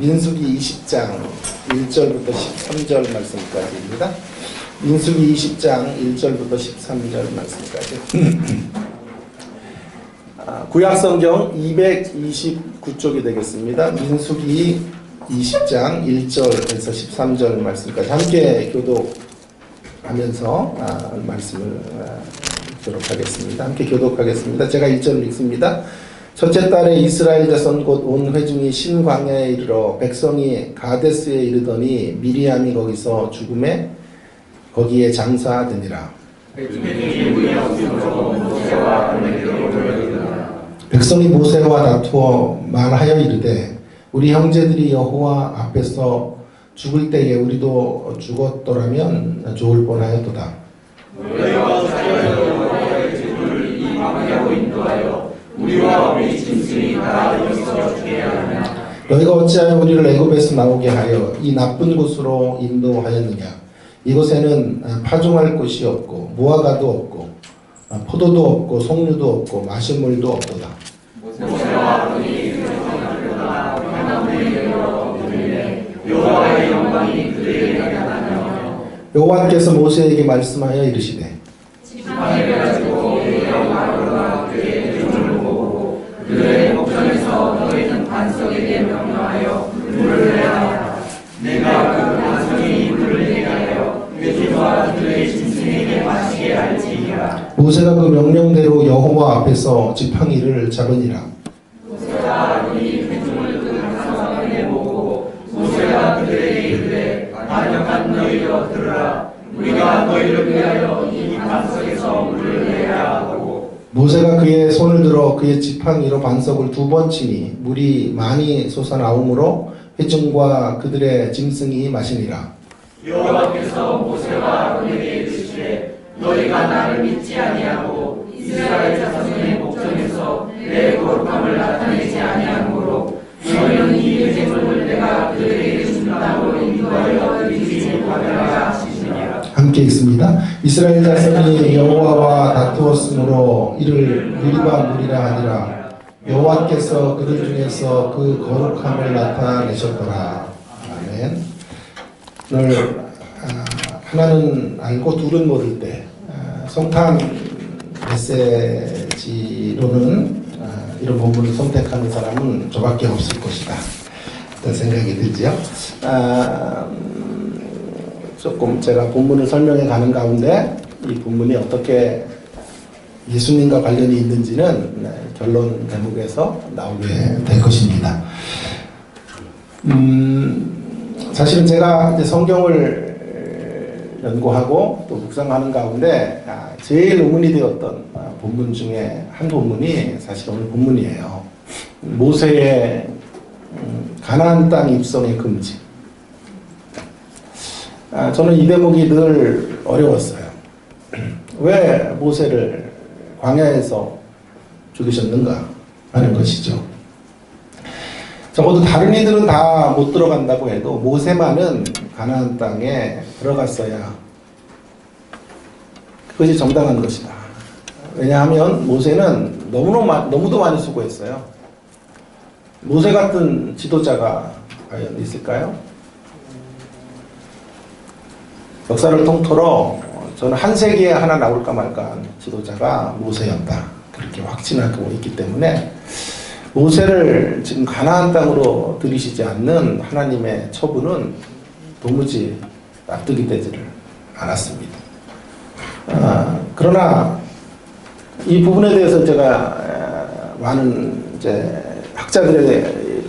민수기 20장 1절부터 13절 말씀까지입니다. 민수기 20장 1절부터 13절 말씀까지. 구약성경 229쪽이 되겠습니다. 민수기 20장 1절에서 13절 말씀까지 함께 교독하면서 말씀을 읽도록 하겠습니다. 함께 교독하겠습니다. 제가 1절을 읽습니다. 첫째 달에 이스라엘 자손 곧 온 회중이 신광야에 이르러 백성이 가데스에 이르더니 미리암이 거기서 죽음에 거기에 장사되니라. 백성이 모세와 다투어 말하여 이르되 우리 형제들이 여호와 앞에서 죽을 때에 우리도 죽었더라면 좋을 뻔하였도다. 우리와 우리 짐승이 다 여기서 죽게 하느냐. 너희가 어찌하여 우리를 애굽에서 나오게 하여 이 나쁜 곳으로 인도하였느냐. 이곳에는 파종할 곳이 없고 무화과도 없고 포도도 없고 송류도 없고 마실 물도 없도다. 여호와의 영광이 그들에게 나타나며 여호와께서 모세에게 말씀하여 이르시되 그들의 목전에서 너희는 반석에게 명령하여 물을 내야 하라. 내가 그 반석이 물을 내게 하여 그들과 그들의 짐승에게 마시게 할지니라. 모세가 그 명령대로 여호와 앞에서 지팡이를 잡으니라. 모세가 이 회중을 그 반석에 모으고 모세가 그들에게 이르되 반역한 너희여 들으라. 우리가 너희를 위하여 이 반석에서 물을 내야 하고 모세가 그의 손을 들어 그의 지팡이로 반석을 2번 치니 물이 많이 솟아나오므로 회중과 그들의 짐승이 마시니라. 여호와께서 모세와 아론에게 이르시되 너희가 나를 믿지 아니하고 이스라엘 자손의 목전에서 내 거룩함을 나타내지 아니하므로 너희는 이 회중을 내가 그들에게 준다고 인도하여 이르지 못하리라 하시니라. 함께 읽습니다. 이스라엘 자손이 여호와와 다투었으므로 이를 물과 물이라 하니라. 여호와께서 그들 중에서 그 거룩함을 나타내셨더라. 아멘. 오늘 하나는 알고 둘은 모를 때 성탄 메시지로는 이런 본문을 선택하는 사람은 저밖에 없을 것이다. 그런 생각이 들지요. 조금 제가 본문을 설명해 가는 가운데 이 본문이 어떻게 예수님과 관련이 있는지는 결론 대목에서 나오게 될 것입니다. 사실은 제가 이제 성경을 연구하고 또 묵상하는 가운데 제일 의문이 되었던 본문 중에 한 본문이 사실 오늘 본문이에요. 모세의 가나안 땅 입성의 금지. 저는 이 대목이 늘 어려웠어요. 왜 모세를 광야에서 죽이셨는가 하는 것이죠. 적어도 다른 이들은 다 못 들어간다고 해도 모세만은 가나안 땅에 들어갔어야 그것이 정당한 것이다. 왜냐하면 모세는 너무도 많이 수고했어요. 모세 같은 지도자가 과연 있을까요? 역사를 통틀어 저는 한 세기에 하나 나올까 말까 한 지도자가 모세였다. 그렇게 확신하고 있기 때문에 모세를 지금 가나안 땅으로 들이시지 않는 하나님의 처분은 도무지 납득이 되지를 않았습니다. 그러나 이 부분에 대해서 제가 많은 이제 학자들의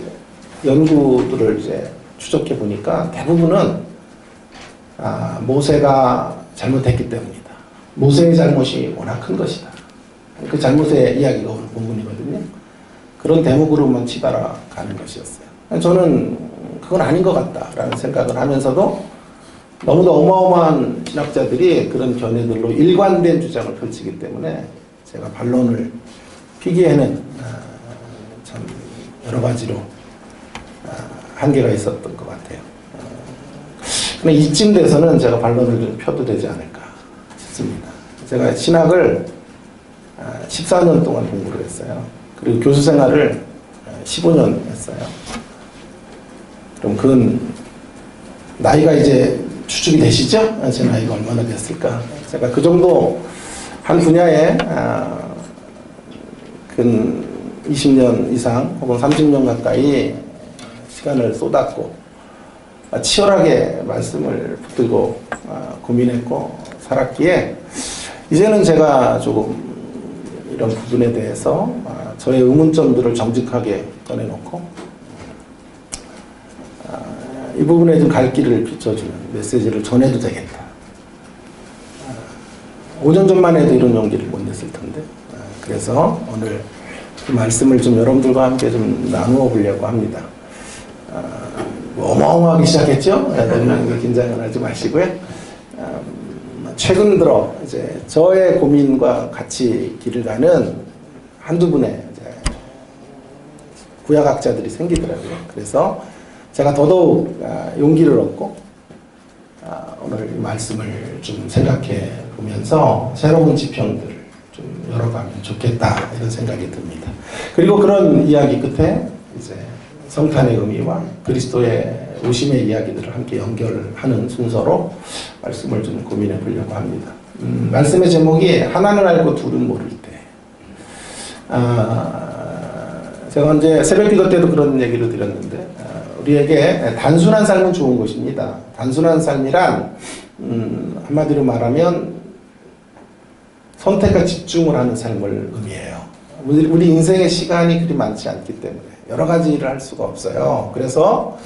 연구들을 이제 추적해 보니까 대부분은 모세가 잘못했기 때문이다. 모세의 잘못이 워낙 큰 것이다. 그 잘못의 이야기가 오늘 본문이거든요. 그런 대목으로만 치달아 가는 것이었어요. 저는 그건 아닌 것 같다라는 생각을 하면서도 너무도 어마어마한 신학자들이 그런 견해들로 일관된 주장을 펼치기 때문에 제가 반론을 피기에는 참 여러 가지로 한계가 있었던 것 같아요. 근데 이쯤 돼서는 제가 반론을 펴도 되지 않을까 싶습니다. 제가 신학을 14년 동안 공부를 했어요. 그리고 교수 생활을 15년 했어요. 그럼 그건 나이가 이제 추측이 되시죠? 제 나이가 얼마나 됐을까? 제가 그 정도 한 분야에 근 20년 이상 혹은 30년 가까이 시간을 쏟았고 치열하게 말씀을 붙들고 고민했고 살았기에 이제는 제가 조금 이런 부분에 대해서 저의 의문점들을 정직하게 꺼내놓고 이 부분에 좀 갈 길을 비춰주는 메시지를 전해도 되겠다. 5년 전만 해도 이런 용기를 못 냈을 텐데 그래서 오늘 그 말씀을 좀 여러분들과 함께 좀 나누어 보려고 합니다. 어마어마하기 시작했죠? 너무 긴장을 하지 마시고요. 최근 들어 이제 저의 고민과 같이 길을 가는 한두 분의 구약학자들이 생기더라고요. 그래서 제가 더더욱 용기를 얻고 오늘 이 말씀을 좀 생각해 보면서 새로운 지평들을 좀 열어가면 좋겠다 이런 생각이 듭니다. 그리고 그런 이야기 끝에 이제 성탄의 의미와 그리스도의 오심의 이야기들을 함께 연결하는 순서로 말씀을 좀 고민해 보려고 합니다. 말씀의 제목이 하나는 알고 둘은 모를 때. 제가 언제 새벽기도 때도 그런 얘기를 드렸는데 우리에게 단순한 삶은 좋은 것입니다. 단순한 삶이란 한마디로 말하면 선택과 집중을 하는 삶을 의미해요. 우리 인생의 시간이 그리 많지 않기 때문에 여러 가지 일을 할 수가 없어요. 그래서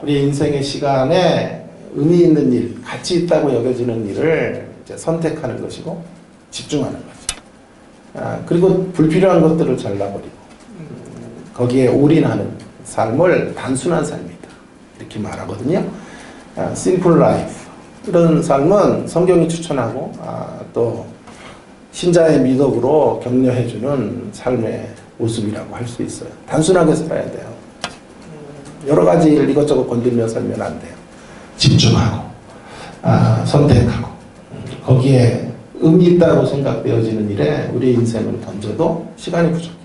우리 인생의 시간에 의미 있는 일, 가치 있다고 여겨지는 일을 이제 선택하는 것이고 집중하는 거죠. 그리고 불필요한 것들을 잘라버리고 거기에 올인하는 삶을 단순한 삶이다 이렇게 말하거든요. Simple life 이런 삶은 성경이 추천하고 또 신자의 미덕으로 격려해주는 삶의 모습이라고 할 수 있어요. 단순하게 살아야 돼요. 여러 가지 일 이것저것 건들며 살면 안 돼요. 집중하고 선택하고 거기에 의미 있다고 생각되어지는 일에 우리 인생을 던져도 시간이 부족해요.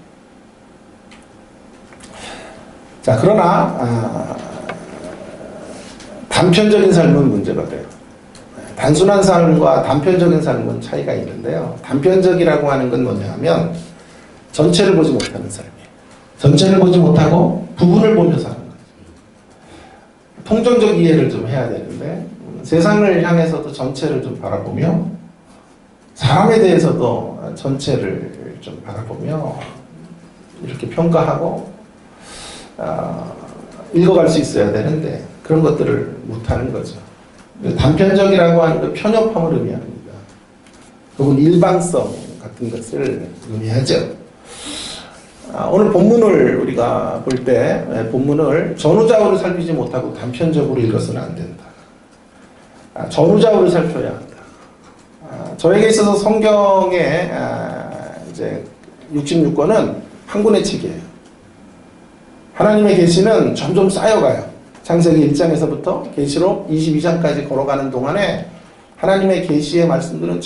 자, 그러나 단편적인 삶은 문제가 돼요. 단순한 삶과 단편적인 삶은 차이가 있는데요. 단편적이라고 하는 건 뭐냐 하면 전체를 보지 못하는 삶이에요. 전체를 보지 못하고 부분을 보며 사는 거죠. 통전적 이해를 좀 해야 되는데 세상을 향해서도 전체를 좀 바라보며 사람에 대해서도 전체를 좀 바라보며 이렇게 평가하고 읽어갈 수 있어야 되는데 그런 것들을 못하는 거죠. 단편적이라고 하는 건 편협함을 의미합니다. 혹은 일방성 같은 것을 의미하죠. 오늘 본문을 우리가 볼 때 본문을 전후좌우를 살피지 못하고 단편적으로 읽어서는 안 된다. 전후좌우를 살펴야 한다. 저에게 있어서 성경의 이제 66권은 한 권의 책이에요. 하나님의 계시는 점점 쌓여가요. 창세기 1장에서부터 계시록 22장까지 걸어가는 동안에 하나님의 계시의 말씀들은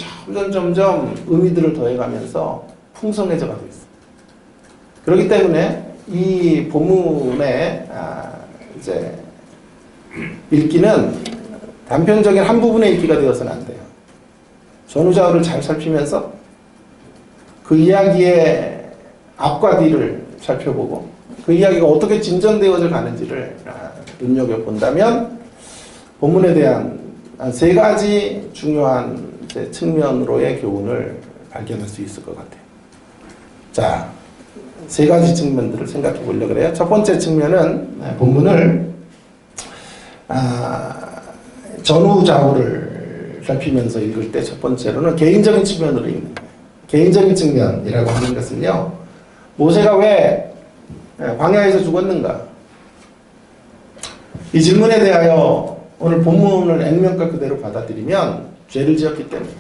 점점 의미들을 더해가면서 풍성해져 가고 있어요. 그렇기 때문에 이 본문의 이제 읽기는 단편적인 한 부분의 읽기가 되어서는 안 돼요. 전후좌우를 잘 살피면서 그 이야기의 앞과 뒤를 살펴보고 그 이야기가 어떻게 진전되어져 가는지를 눈여겨본다면 본문에 대한 세 가지 중요한 측면으로의 교훈을 발견할 수 있을 것 같아요. 자, 세 가지 측면들을 생각해 보려고 그래요. 첫 번째 측면은 본문을 전후좌우를 살피면서 읽을 때 첫 번째로는 개인적인 측면으로 읽는 거예요. 개인적인 측면이라고 하는 것은요. 모세가 왜 광야에서 죽었는가? 이 질문에 대하여 오늘 본문을 액면가 그대로 받아들이면 죄를 지었기 때문에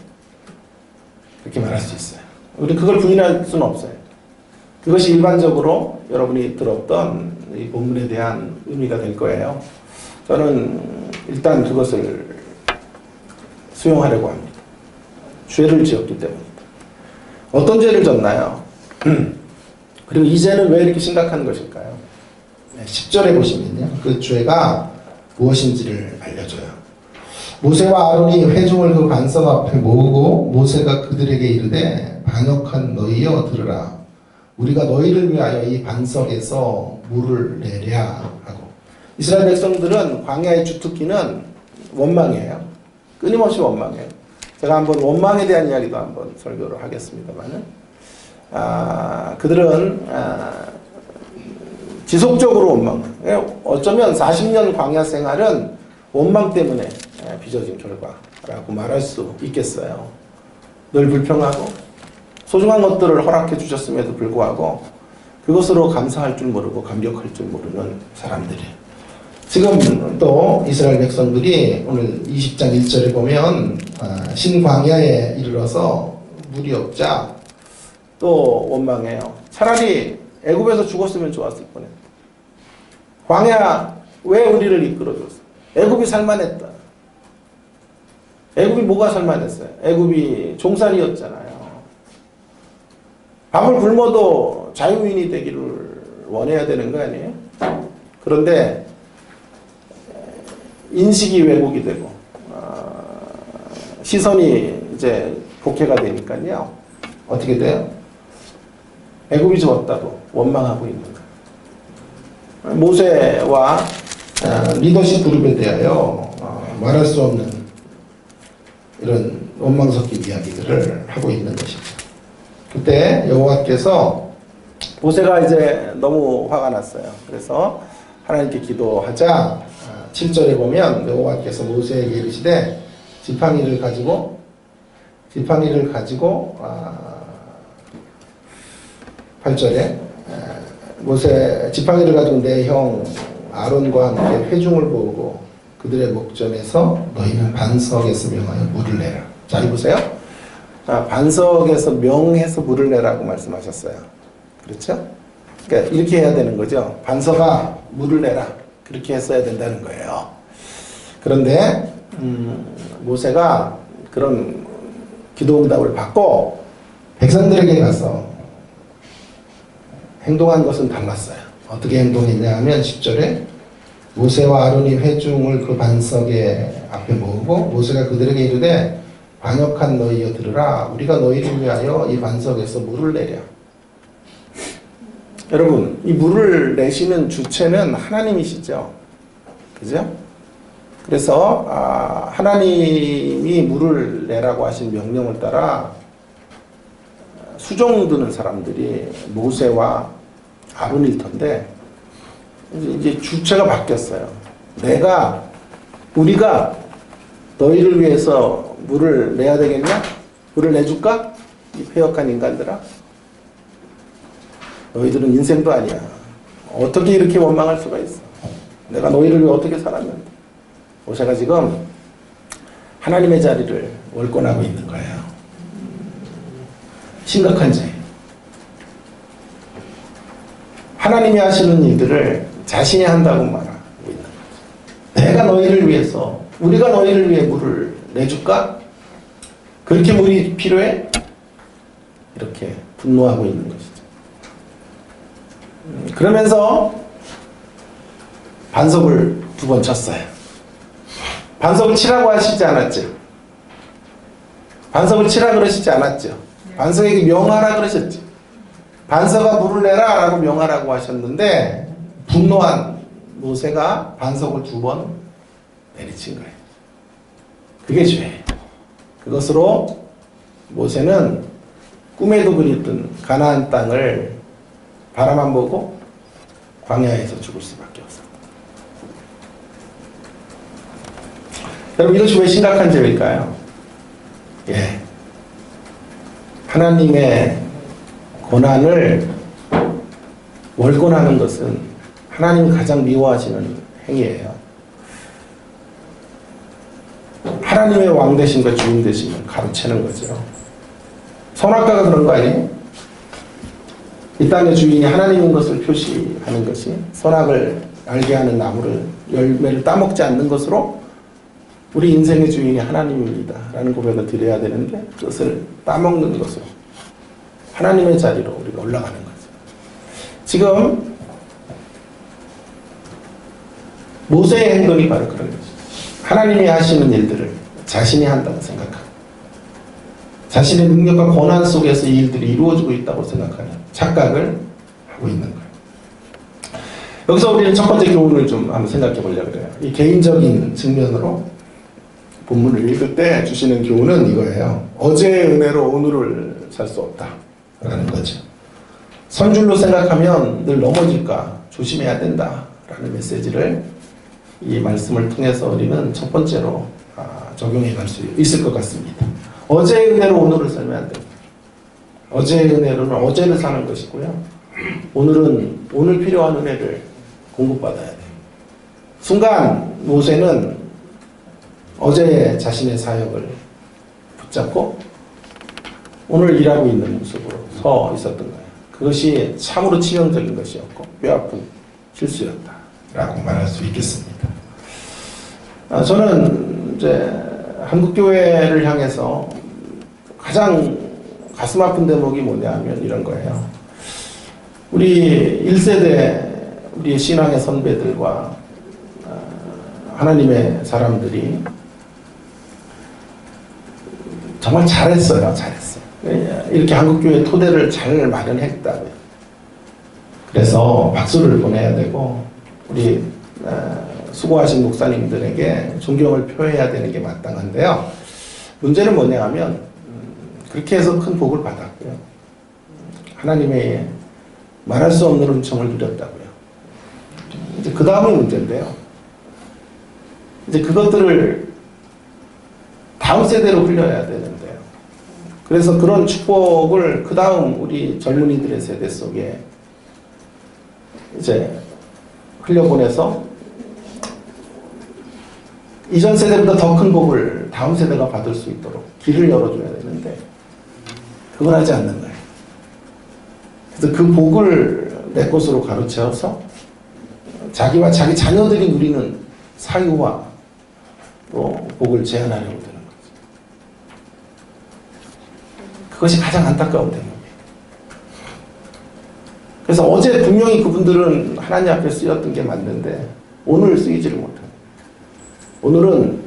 그렇게 말할 수 있어요. 우리 그걸 부인할 수는 없어요. 그것이 일반적으로 여러분이 들었던 이 본문에 대한 의미가 될 거예요. 저는 일단 그것을 수용하려고 합니다. 죄를 지었기 때문이다. 어떤 죄를 졌나요? 그리고 이 죄는 왜 이렇게 심각한 것일까요? 10절에 보시면요. 그 죄가 무엇인지를 알려줘요. 모세와 아론이 회중을 그 반석 앞에 모으고 모세가 그들에게 이르되 반역한 너희여 들으라. 우리가 너희를 위하여 이 반석에서 물을 내랴 하고. 이스라엘 백성들은 광야의 주특기는 원망이에요. 끊임없이 원망해요. 제가 한번 원망에 대한 이야기도 한번 설교를 하겠습니다만은, 그들은 지속적으로 원망해요. 어쩌면 40년 광야 생활은 원망 때문에 빚어진 결과라고 말할 수 있겠어요. 늘 불평하고 소중한 것들을 허락해 주셨음에도 불구하고 그것으로 감사할 줄 모르고 감격할 줄 모르는 사람들이. 지금 또 이스라엘 백성들이 오늘 20장 1절에 보면 신광야에 이르러서 물이 없자 또 원망해요. 차라리 애굽에서 죽었으면 좋았을 뻔했다. 광야 왜 우리를 이끌어줬어? 애굽이 살만했다. 애굽이 뭐가 살만했어요? 애굽이 종살이였잖아요. 밥을 굶어도 자유인이 되기를 원해야 되는 거 아니에요? 그런데 인식이 왜곡이 되고 시선이 이제 복해가 되니까요. 어떻게 돼요? 애굽이 좋았다고 원망하고 있는 거예요. 모세와 리더십 그룹에 대하여 말할 수 없는 이런 원망 섞인 이야기들을 하고 있는 것이죠. 그때 여호와께서 모세가 이제 너무 화가 났어요. 그래서 하나님께 기도하자 7절에 보면 여호와께서 모세에게 이르시되 지팡이를 가지고 8절에 모세 지팡이를 가지고 내 형 아론과 함께 회중을 모으고 그들의 목전에서 너희는 반석에서 명하여 물을 내라. 잘 보세요. 반석에서 명해서 물을 내라고 말씀하셨어요. 그렇죠? 그러니까 이렇게 해야 되는 거죠. 반석아 물을 내라. 그렇게 했어야 된다는 거예요. 그런데 모세가 그런 기도응답을 받고 백성들에게 가서 행동한 것은 달랐어요. 어떻게 행동했냐 하면 10절에 모세와 아론이 회중을 그 반석에 앞에 모으고 모세가 그들에게 이르되 반역한 너희여 들으라. 우리가 너희를 위하여 이 반석에서 물을 내랴. 여러분, 이 물을 내시는 주체는 하나님이시죠. 그죠? 그래서 하나님이 물을 내라고 하신 명령을 따라 수종 드는 사람들이 모세와 아론일 텐데 이제 주체가 바뀌었어요. 우리가 너희를 위해서 물을 내야 되겠냐? 물을 내줄까? 이 패역한 인간들아. 너희들은 인생도 아니야. 어떻게 이렇게 원망할 수가 있어? 내가 너희를 위해 어떻게 살았는데? 모세가 지금 하나님의 자리를 월권하고 있는 거예요. 심각한 죄. 하나님이 하시는 일들을 자신이 한다고 말하고 있는 거죠. 내가 너희를 위해서, 우리가 너희를 위해 물을 내줄까? 그렇게 물이 필요해? 이렇게 분노하고 있는 것이죠. 그러면서 반석을 2번 쳤어요. 반석을 치라고 하시지 않았죠? 반석을 치라 그러시지 않았죠? 반석에게 명하라 그러셨죠? 반석아 물을 내라 라고 명하라고 하셨는데 분노한 모세가 반석을 2번 내리친 거예요. 그게 죄예요. 그것으로 모세는 꿈에도 그리던 가나안 땅을 바라만 보고 광야에서 죽을 수밖에 없어요. 여러분, 이것이 왜 심각한 죄일까요? 예. 하나님의 고난을 월권하는 것은 하나님이 가장 미워하시는 행위예요. 하나님의 왕 되심과 주인 되심을 가로채는 거죠. 선악과가 그런 거 아니에요? 이 땅의 주인이 하나님인 것을 표시하는 것이 선악을 알게 하는 나무를 열매를 따먹지 않는 것으로 우리 인생의 주인이 하나님입니다 라는 고백을 드려야 되는데 그것을 따먹는 것으로 하나님의 자리로 우리가 올라가는 거죠. 지금 모세의 행동이 바로 그런 거죠. 하나님이 하시는 일들을 자신이 한다고 생각하고 자신의 능력과 권한 속에서 이 일들이 이루어지고 있다고 생각하는 착각을 하고 있는 거예요. 여기서 우리는 첫 번째 교훈을 좀 한번 생각해 보려고 그래요. 이 개인적인 측면으로 본문을 읽을 때 주시는 교훈은 이거예요. 어제의 은혜로 오늘을 살 수 없다라는 거죠. 선줄로 생각하면 늘 넘어질까 조심해야 된다라는 메시지를 이 말씀을 통해서 우리는 첫 번째로 적용해 갈 수 있을 것 같습니다. 어제의 은혜로 오늘을 살면 안 됩니다. 어제의 은혜로는 어제를 사는 것이고요. 오늘은 오늘 필요한 은혜를 공급받아야 돼요. 순간 모세는 어제 자신의 사역을 붙잡고 오늘 일하고 있는 모습으로 서 있었던 거예요. 그것이 참으로 치명적인 것이었고 뼈아픈 실수였다라고 말할 수 있겠습니다. 저는 이제 한국교회를 향해서 가장 가슴 아픈 대목이 뭐냐면 이런 거예요. 우리 1세대 우리 신앙의 선배들과 하나님의 사람들이 정말 잘했어요. 이렇게 한국교회 토대를 잘 마련했다고요. 그래서 박수를 보내야 되고 우리 수고하신 목사님들에게 존경을 표해야 되는 게 마땅한데요. 문제는 뭐냐 하면 그렇게 해서 큰 복을 받았고요. 하나님의 말할 수 없는 은총을 누렸다고요. 이제 그 다음이 문제인데요. 이제 그것들을 다음 세대로 흘려야 되는데요. 그래서 그런 축복을 그 다음 우리 젊은이들의 세대 속에 이제 흘려보내서 이전 세대보다 더 큰 복을 다음 세대가 받을 수 있도록 길을 열어줘야 되는데 그걸 하지 않는 거예요. 그래서 그 복을 내 것으로 가로채어서 자기와 자기 자녀들이 누리는 사유와 또 복을 제한하려고 드는 거죠. 그것이 가장 안타까운 대목이에요. 그래서 어제 분명히 그분들은 하나님 앞에 쓰였던 게 맞는데 오늘 쓰이지를 못해요. 오늘은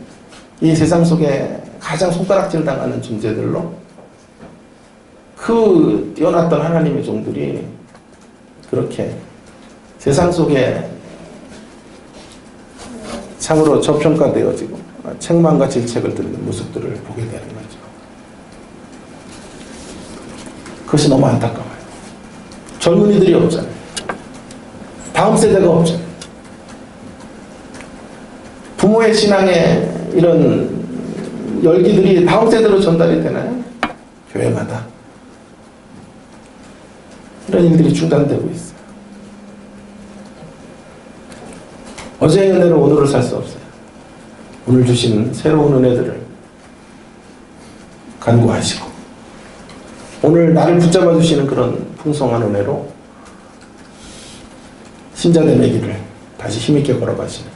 이 세상 속에 가장 손가락질 당하는 존재들로 그 뛰어났던 하나님의 종들이 그렇게 세상 속에 참으로 저평가되어지고 책망과 질책을 듣는 모습들을 보게 되는 거죠. 그것이 너무 안타까워요. 젊은이들이 없잖아요. 다음 세대가 없잖아요. 부모의 신앙의 이런 열기들이 다음 세대로 전달이 되나요? 교회마다 이런 일들이 중단되고 있어요. 어제의 은혜로 오늘을 살 수 없어요. 오늘 주신 새로운 은혜들을 간구하시고 오늘 나를 붙잡아 주시는 그런 풍성한 은혜로 신자됨의 길을 다시 힘있게 걸어가시는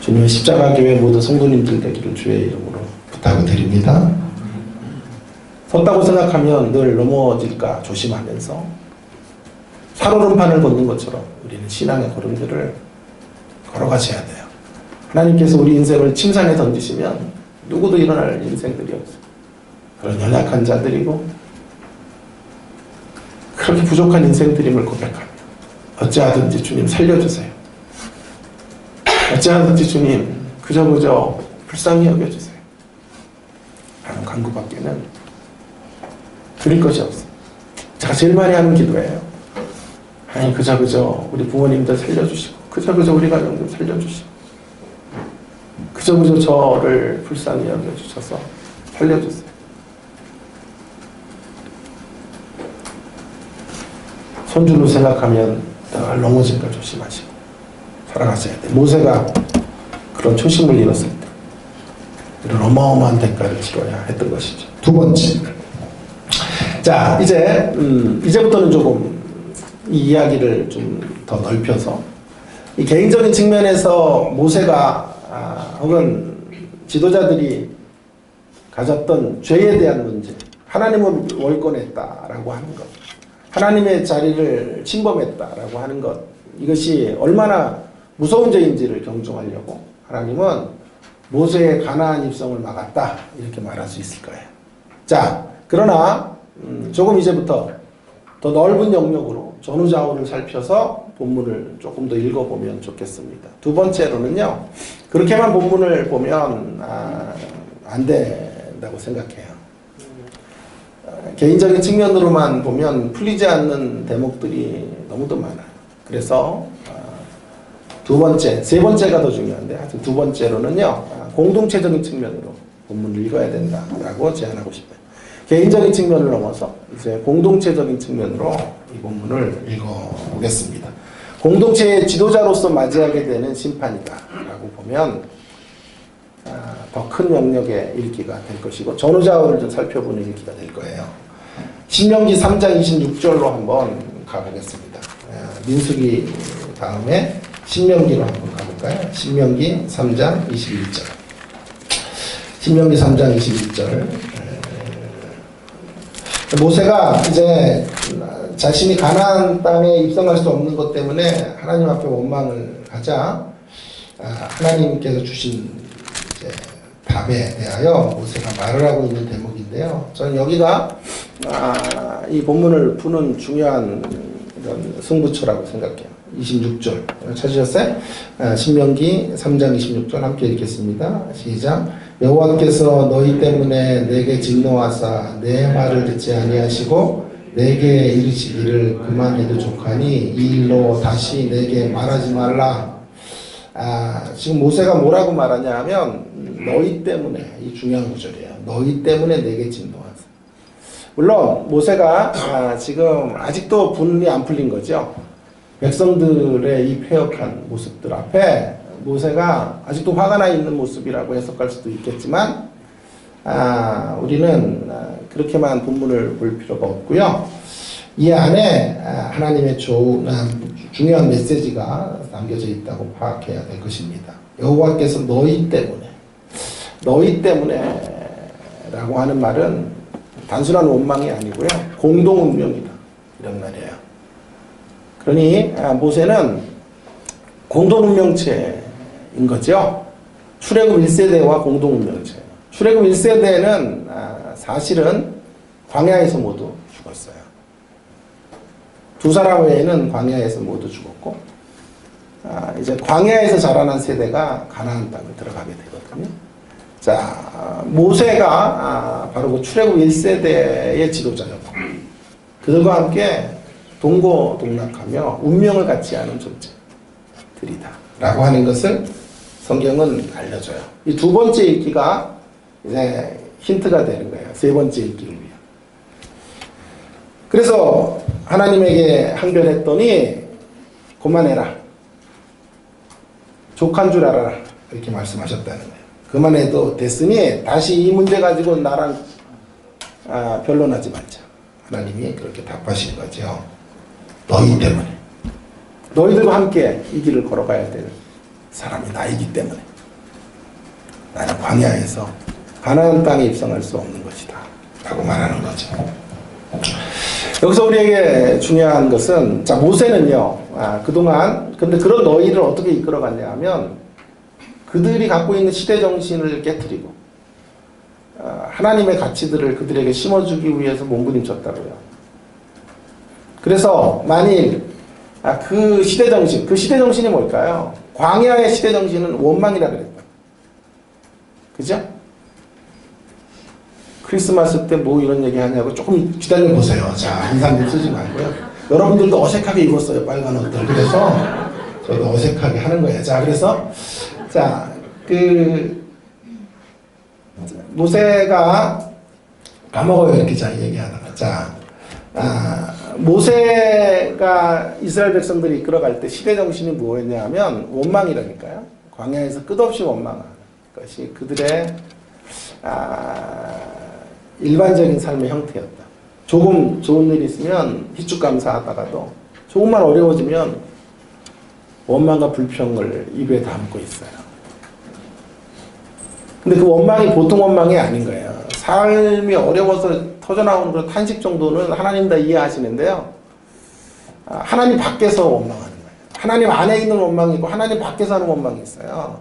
주님의 십자가 교회 모든 성도님들 되기를 주의 이름으로 부탁을 드립니다. 섰다고 생각하면 늘 넘어질까 조심하면서 살오름판을 걷는 것처럼 우리는 신앙의 걸음들을 걸어가셔야 돼요. 하나님께서 우리 인생을 침상에 던지시면 누구도 일어날 인생들이 없어요. 그런 연약한 자들이고 그렇게 부족한 인생들임을 고백하며 어찌하든지 주님 살려주세요. 어찌하든지 주님 그저 불쌍히 여겨주세요. 하는 간구밖에는 드릴 것이 없어요. 제가 제일 많이 하는 기도예요. 하나님 그저 우리 부모님들 살려주시고 그저 우리 가정들 살려주시고 그저 저를 불쌍히 여겨주셔서 살려주세요. 손주로 생각하면 늘 넘어질까 조심하시고 살아가셔야 돼요. 모세가 그런 초심을 잃었을 때 이런 어마어마한 대가를 치러야 했던 것이죠. 두 번째. 자, 이제부터는 조금 이 이야기를 좀 더 넓혀서 이 개인적인 측면에서 모세가 혹은 지도자들이 가졌던 죄에 대한 문제, 하나님을 월권했다라고 하는 것, 하나님의 자리를 침범했다라고 하는 것, 이것이 얼마나 무서운 죄인지를 경종하려고 하나님은 모세의 가나안 입성을 막았다 이렇게 말할 수 있을 거예요. 자, 그러나 조금 이제부터 더 넓은 영역으로 전후좌우를 살펴서 본문을 조금 더 읽어보면 좋겠습니다. 두 번째로는요, 그렇게만 본문을 보면 안 된다고 생각해요. 개인적인 측면으로만 보면 풀리지 않는 대목들이 너무도 많아요. 그래서 두 번째, 세 번째가 더 중요한데 하여튼 두 번째로는요, 공동체적인 측면으로 본문을 읽어야 된다라고 제안하고 싶어요. 개인적인 측면을 넘어서 이제 공동체적인 측면으로 이 본문을 읽어보겠습니다. 공동체의 지도자로서 맞이하게 되는 심판이다라고 보면 더 큰 영역의 읽기가 될 것이고 전후좌우를 좀 살펴보는 읽기가 될 거예요. 신명기 3장 26절로 한번 가보겠습니다. 민수기 다음에 신명기로 한번 가볼까요? 신명기 3장 21절. 신명기 3장 21절. 모세가 이제 자신이 가나안 땅에 입성할 수 없는 것 때문에 하나님 앞에 원망을 하자 하나님께서 주신 이제 답에 대하여 모세가 말을 하고 있는 대목인데요. 저는 여기가 이 본문을 푸는 중요한 이런 승부처라고 생각해요. 26절 찾으셨어요? 신명기 3장 26절 함께 읽겠습니다. 시작. 여호와께서 너희 때문에 내게 진노하사 내 말을 듣지 아니하시고 내게 이르시기를 그만해도 족하니 이 일로 다시 내게 말하지 말라. 지금 모세가 뭐라고 말하냐 하면 너희 때문에, 이 중요한 구절이에요. 너희 때문에 내게 진노하사. 물론 모세가 지금 아직도 분이 안 풀린 거죠. 백성들의 이 패역한 모습들 앞에 모세가 아직도 화가 나 있는 모습이라고 해석할 수도 있겠지만 우리는 그렇게만 본문을 볼 필요가 없고요. 이 안에 하나님의 중요한 메시지가 담겨져 있다고 파악해야 될 것입니다. 여호와께서 너희 때문에 라고 하는 말은 단순한 원망이 아니고요. 공동 운명이다 이런 말이에요. 그러니 모세는 공동 운명체인 거죠. 출애굽 1세대와 공동 운명체. 출애굽 1세대는 사실은 광야에서 모두 죽었어요. 두 사람 외에는 광야에서 모두 죽었고 이제 광야에서 자라난 세대가 가나안 땅에 들어가게 되거든요. 자, 모세가 바로 그 출애굽 1세대의 지도자였고 그들과 함께 동고동락하며 운명을 같이 하는 존재들이다 라고 하는 것을 성경은 알려줘요. 이 두 번째 읽기가 이제 힌트가 되는 거예요. 세 번째 읽기를 위해. 그래서 하나님에게 항변했더니 그만해라. 족한 줄 알아라. 이렇게 말씀하셨다는 거예요. 그만해도 됐으니 다시 이 문제 가지고 나랑 변론하지 말자. 하나님이 그렇게 답하신 거죠. 너희 때문에. 너희들과 함께 이 길을 걸어가야 될 사람이 나이기 때문에 나는 광야에서 가나안 땅에 입성할 수 없는 것이다 라고 말하는 거죠. 여기서 우리에게 중요한 것은 자 모세는요 그동안 근데 그런 너희를 어떻게 이끌어갔냐 하면 그들이 갖고 있는 시대정신을 깨트리고 하나님의 가치들을 그들에게 심어주기 위해서 몸부림쳤다고요. 그래서 만일 그 시대정신이 뭘까요? 광야의 시대정신은 원망이라 그랬다. 그죠? 크리스마스 때 뭐 이런 얘기 하냐고 조금 기다려보세요. 자, 인상 쓰지 말고요. 여러분들도 어색하게 입었어요. 빨간 옷들. 그래서 저도 어색하게 하는 거예요. 자, 그래서 모세가 까먹어요. 이렇게 자 얘기하다가. 자, 모세가 이스라엘 백성들이 이끌어갈 때 시대정신이 뭐였냐 하면 원망이라니까요. 광야에서 끝없이 원망하는 것이 그들의 일반적인 삶의 형태였다. 조금 좋은 일이 있으면 희축 감사하다가도 조금만 어려워지면 원망과 불평을 입에 담고 있어요. 근데 그 원망이 보통 원망이 아닌 거예요. 삶이 어려워서 터져나오는 그런 탄식 정도는 하나님 다 이해하시는데요. 하나님 밖에서 원망하는 거예요. 하나님 안에 있는 원망이 있고 하나님 밖에서 하는 원망이 있어요.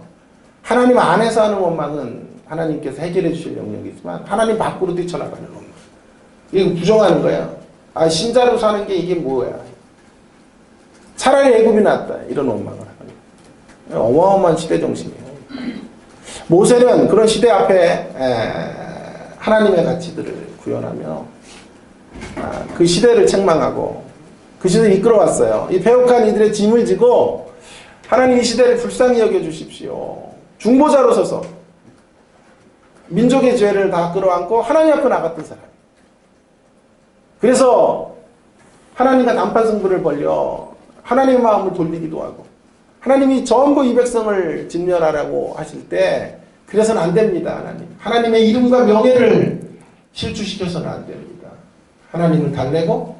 하나님 안에서 하는 원망은 하나님께서 해결해 주실 영역이지만 하나님 밖으로 뛰쳐나가는 원망. 이거 부정하는 거예요. 아, 신자로 사는 게 이게 뭐야. 차라리 애굽이 낫다. 이런 원망을 하는 거예요. 어마어마한 시대정신이에요. 모세는 그런 시대 앞에 하나님의 가치들을 구현하며 그 시대를 책망하고 그 시대를 이끌어왔어요. 이 배역한 이들의 짐을 지고 하나님 이 시대를 불쌍히 여겨주십시오. 중보자로 서서 민족의 죄를 다 끌어안고 하나님 앞에 나갔던 사람. 그래서 하나님과 단판 승부를 벌여 하나님의 마음을 돌리기도 하고 하나님이 전부 이 백성을 진멸하라고 하실 때 그래서는 안 됩니다. 하나님의 이름과 명예를 실추시켜서는 안 됩니다. 하나님을 달래고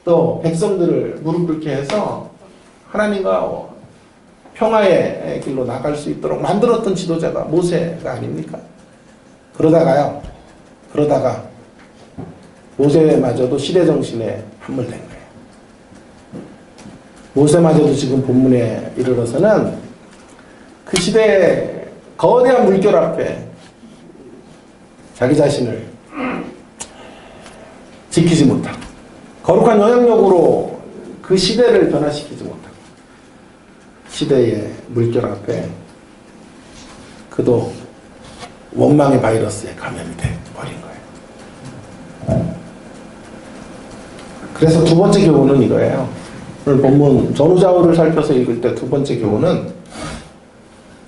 또 백성들을 무릎 꿇게 해서 하나님과 평화의 길로 나갈 수 있도록 만들었던 지도자가 모세가 아닙니까? 그러다가 모세마저도 시대정신에 함몰된 거예요. 모세마저도 지금 본문에 이르러서는 그 시대의 거대한 물결 앞에 자기 자신을 지키지 못하고 거룩한 영향력으로 그 시대를 변화시키지 못하고 시대의 물결 앞에 그도 원망의 바이러스에 감염이 돼버린 거예요. 그래서 두 번째 교훈은 이거예요. 오늘 본문 전후좌우를 살펴서 읽을 때 두 번째 교훈은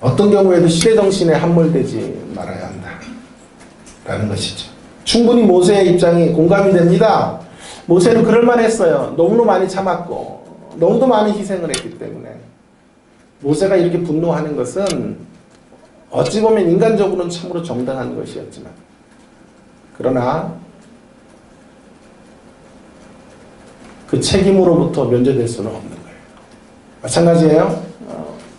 어떤 경우에도 시대정신에 함몰되지 말아야 한다 라는 것이죠. 충분히 모세의 입장이 공감이 됩니다. 모세는 그럴만했어요. 너무나 많이 참았고 너무도 많이 희생을 했기 때문에 모세가 이렇게 분노하는 것은 어찌 보면 인간적으로는 참으로 정당한 것이었지만 그러나 그 책임으로부터 면제될 수는 없는 거예요. 마찬가지예요.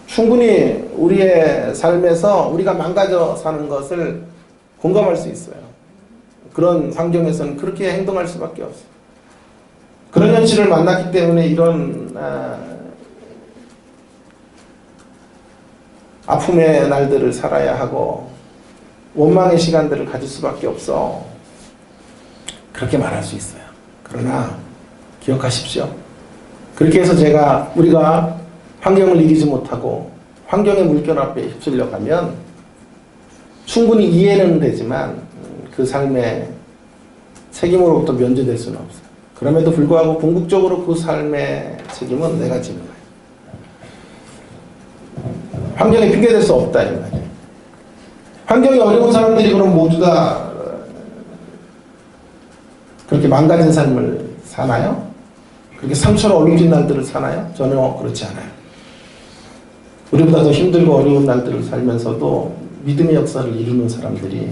충분히 우리의 삶에서 우리가 망가져 사는 것을 공감할 수 있어요. 그런 환경에서는 그렇게 행동할 수밖에 없어요. 그런 현실을 만났기 때문에 이런 아픔의 날들을 살아야 하고 원망의 시간들을 가질 수밖에 없어. 그렇게 말할 수 있어요. 그러나 기억하십시오. 그렇게 해서 우리가 환경을 이기지 못하고 환경의 물결 앞에 휩쓸려 가면 충분히 이해는 되지만 그 삶의 책임으로부터 면제될 수는 없어요. 그럼에도 불구하고 궁극적으로 그 삶의 책임은 내가 지는 거예요. 환경에 핑계댈 수 없다 이 말이에요. 환경이 어려운 사람들이 그럼 모두 다 그렇게 망가진 삶을 사나요? 그렇게 상처로 얼룩진 날들을 사나요? 전혀 그렇지 않아요. 우리보다 더 힘들고 어려운 날들을 살면서도 믿음의 역사를 이루는 사람들이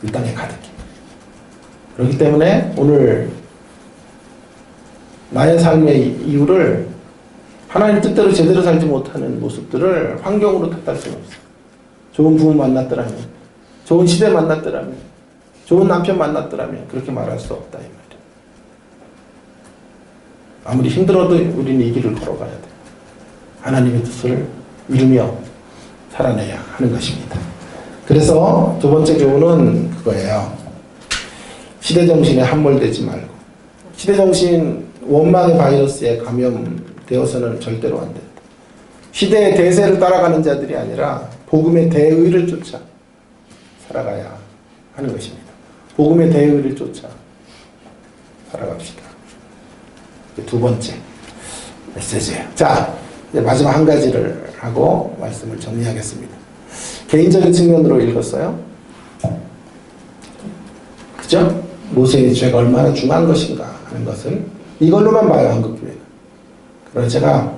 이 땅에 가득해요. 그렇기 때문에 오늘 나의 삶의 이유를 하나님 뜻대로 제대로 살지 못하는 모습들을 환경으로 탓할 수는 없어요. 좋은 부모 만났더라면, 좋은 시대 만났더라면, 좋은 남편 만났더라면 그렇게 말할 수 없다 이 말이에요. 아무리 힘들어도 우리는 이 길을 걸어가야 돼요. 하나님의 뜻을 이루며 살아내야 하는 것입니다. 그래서 두 번째 교훈은 그거예요. 시대정신에 함몰되지 말고 시대정신 원망의 바이러스에 감염되어서는 절대로 안 된다. 시대의 대세를 따라가는 자들이 아니라 복음의 대의를 쫓아 살아가야 하는 것입니다. 복음의 대의를 쫓아 살아갑시다. 두 번째 메시지예요. 자, 이제 마지막 한 가지를 하고 말씀을 정리하겠습니다. 개인적인 측면으로 읽었어요. 그죠? 모세의 죄가 얼마나 중한 것인가 하는 것을 이걸로만 봐요, 한국교회는. 그래서 제가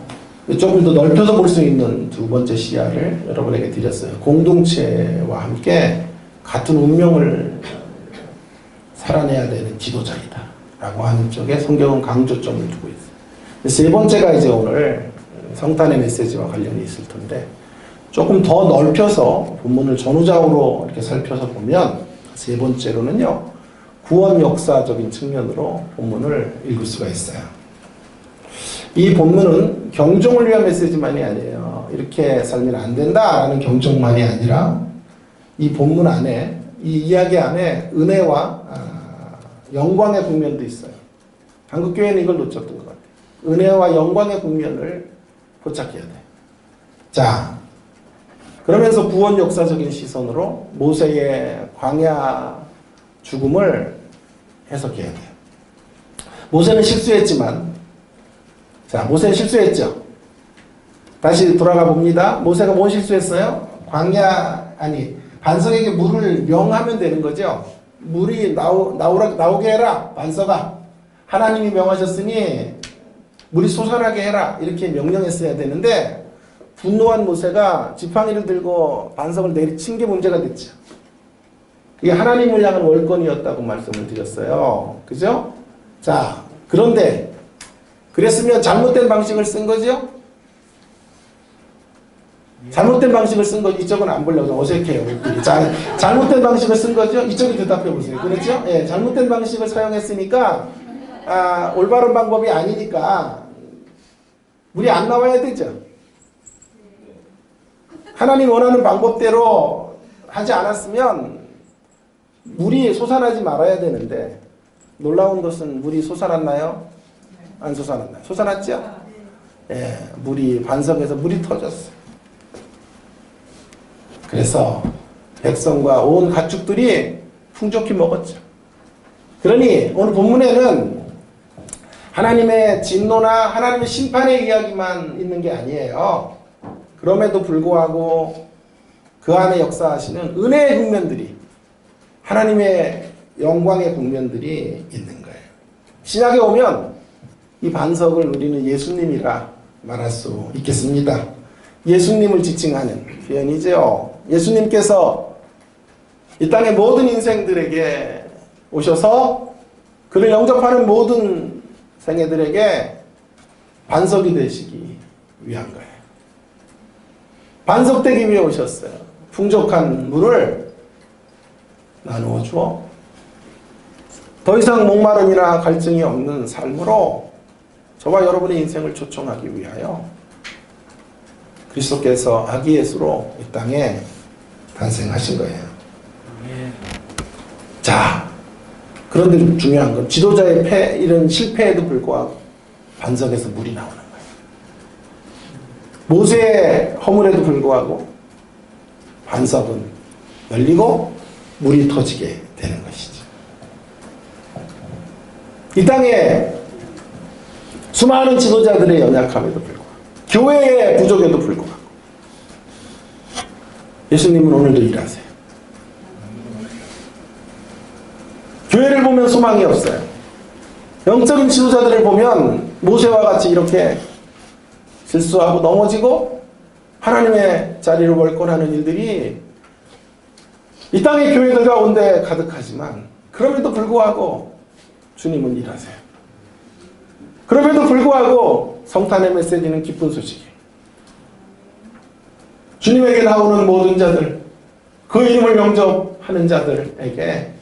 조금 더 넓혀서 볼 수 있는 두 번째 시야를 여러분에게 드렸어요. 공동체와 함께 같은 운명을 살아내야 되는 지도자이다 라고 하는 쪽에 성경은 강조점을 두고 있어요. 세 번째가 이제 오늘 성탄의 메시지와 관련이 있을 텐데 조금 더 넓혀서 본문을 전후좌우로 이렇게 살펴서 보면 세 번째로는요, 구원 역사적인 측면으로 본문을 읽을 수가 있어요. 이 본문은 경종을 위한 메시지만이 아니에요. 이렇게 살면 안 된다라는 경종만이 아니라 이 본문 안에, 이 이야기 안에 은혜와 영광의 국면도 있어요. 한국교회는 이걸 놓쳤던 것 같아요. 은혜와 영광의 국면을 포착해야 돼요. 자, 그러면서 구원 역사적인 시선으로 모세의 광야 죽음을 해석해야 돼요. 모세는 실수했지만, 자, 모세는 실수했죠. 다시 돌아가 봅니다. 모세가 뭘 실수했어요? 반석에게 물을 명하면 되는 거죠. 물이 나오게 해라, 반석아. 하나님이 명하셨으니 물이 솟아나게 해라. 이렇게 명령했어야 되는데, 분노한 모세가 지팡이를 들고 반석을 내리친 게 문제가 됐죠. 이게 하나님을 향한 월권이었다고 말씀을 드렸어요. 그죠? 자, 그런데 그랬으면 잘못된 방식을 쓴 거죠? 잘못된 방식을 쓴 거죠. 이쪽은 안 보려고 어색해요. 자, 잘못된 방식을 쓴 거죠? 이쪽이 대답해 보세요. 그렇죠? 예, 잘못된 방식을 사용했으니까 올바른 방법이 아니니까 물이 안 나와야 되죠. 하나님 원하는 방법대로 하지 않았으면 물이 솟아나지 말아야 되는데, 놀라운 것은 물이 솟아났나요? 안 솟아났나요? 솟아났죠? 예, 물이, 반석에서 물이 터졌어요. 그래서 백성과 온 가축들이 풍족히 먹었죠. 그러니 오늘 본문에는 하나님의 진노나 하나님의 심판의 이야기만 있는 게 아니에요. 그럼에도 불구하고 그 안에 역사하시는 은혜의 국면들이, 하나님의 영광의 국면들이 있는 거예요. 신약에 오면 이 반석을 우리는 예수님이라 말할 수 있겠습니다. 예수님을 지칭하는 표현이죠. 예수님께서 이 땅의 모든 인생들에게 오셔서 그를 영접하는 모든 생애들에게 반석이 되시기 위한 거예요. 반석되기 위해 오셨어요. 풍족한 물을 나누어 주어 더 이상 목마름이나 갈증이 없는 삶으로 저와 여러분의 인생을 초청하기 위하여 그리스도께서 아기 예수로 이 땅에 탄생하신 거예요. 자, 그런데 중요한 건 지도자의 이런 실패에도 불구하고 반석에서 물이 나오는 거예요. 모세의 허물에도 불구하고 반석은 열리고 물이 터지게 되는 것이죠. 이 땅에 수많은 지도자들의 연약함에도 불구하고, 교회의 부족에도 불구하고 예수님은 오늘도 일하세요. 교회를 보면 소망이 없어요. 영적인 지도자들을 보면 모세와 같이 이렇게 실수하고 넘어지고 하나님의 자리를 월권하는 일들이 이 땅의 교회들 가운데 가득하지만, 그럼에도 불구하고 주님은 일하세요. 그럼에도 불구하고 성탄의 메시지는 기쁜 소식이에요. 주님에게 나오는 모든 자들, 그 이름을 영접하는 자들에게